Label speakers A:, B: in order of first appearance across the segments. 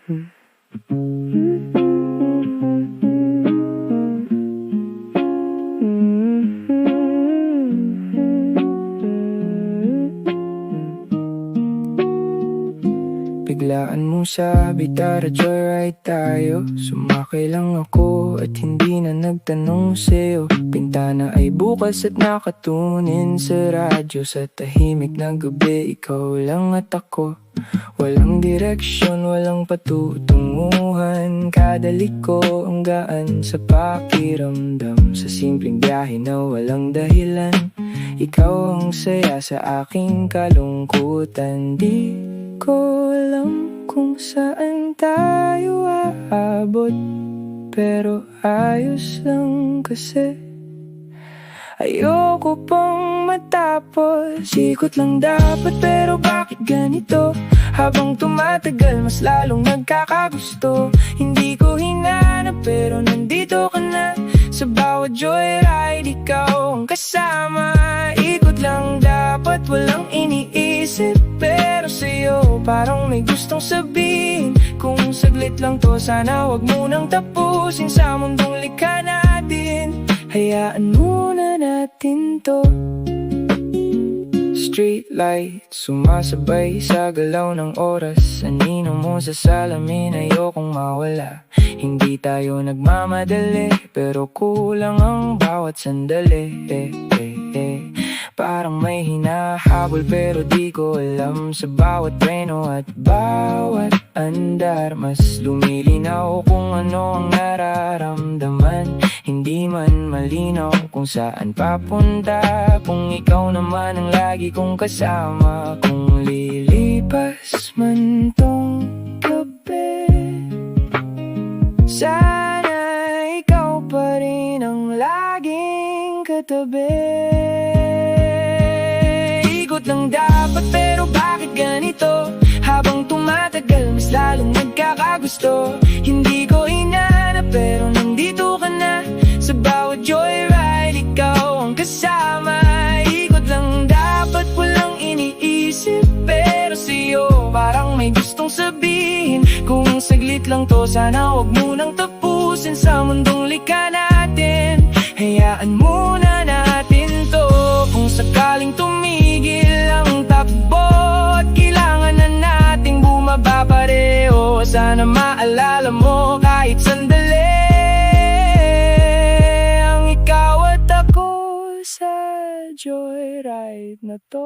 A: Biglaan mong sabi tara joyride tayo. Sumakay lang ako at hindi na nagtanong sa'yo. Pintana ay bukas at nakatunin sa radyo. Sa tahimik na gabi, ikaw lang at ako. Walang direksyon, walang patutunguhan. Kada liko ang gaan sa pakiramdam. Sa simpleng biyahe na walang dahilan, ikaw ang saya sa aking kalungkutan. Di ko alam kung saan tayo aabot, pero ayos lang kasi. Ayoko pang matapos, ikot lang dapat pero bakit ganito? Habang tumatagal mas lalong nagkakagusto. Hindi ko hinanap pero nandito ka na. Sa bawat joyride ikaw ang kasama. Ikot lang dapat walang iniisip, pero sa'yo parang may gustong sabihin. Kung saglit lang to sana wag mo nang tapusin. Sa mundong likha natin, hayaan muna natin to. Street lights, sumasabay sa galaw ng oras. Anino mo sa salamin, ayokong mawala. Hindi tayo nagmamadali, pero kulang ang bawat sandali. Parang may hinahabol pero di ko alam. Sa bawat treno at bawat andar, mas lumilinaw kung ano ang nararamdaman. Hindi man malinaw kung saan papunta, kung ikaw naman ang lagi kong kasama. Kung lilipas man tong gabi, sana ikaw pa rin ang laging katabi. Ikot lang dapat pero bakit ganito? Habang tumatagal mas lalong nagkakagusto. Hindi ko inanap pero nandito ka na. Sa bawat joyride ikaw ang kasama. Ikot lang dapat walang iniisip, pero sa'yo parang may gustong sabihin. Kung saglit lang to sana wag mo nang tapusin. Sa mundong likha natin, hayaan muna natin to. Kung sakaling tumigil ang takbo at kailangan na nating bumaba pareho, sana maalala mo kahit sandali ang ikaw at ako sa joyride na to.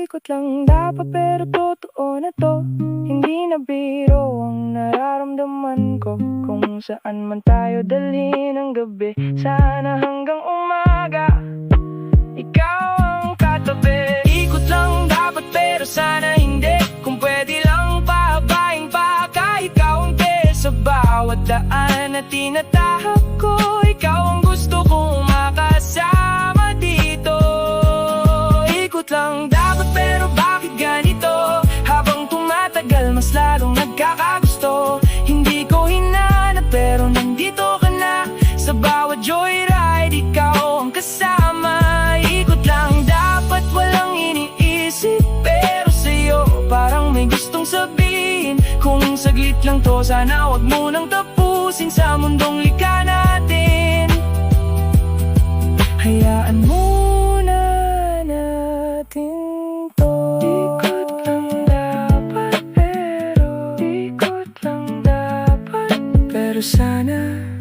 A: Ikot lang dapat pero totoo na to. Hindi na biro ang nararamdaman ko. Kung saan man tayo dalhin ang gabi, sana hanggang umaga ikaw ang katabi. Ikot lang dapat pero sana hindi. Kung pwede lang pahabain pa kahit kaunti. Sa bawat daan na tinatahak ko, ikaw ang gusto kong makasama dito. Ikot lang dapat pero bakit ganito? Habang tumatagal mas lalong nagkakagusto. Hindi ko hinanap pero nandito ka na. Sa bawat joyride ikaw ang kasama. Ikot lang dapat walang iniisip, pero sa'yo parang may gustong sabihin. Kung saglit lang to sana wag mo nang tapusin. Sa mundong likha natin, hayaan muna natin to. Ikot lang dapat pero ikot lang dapat, pero sana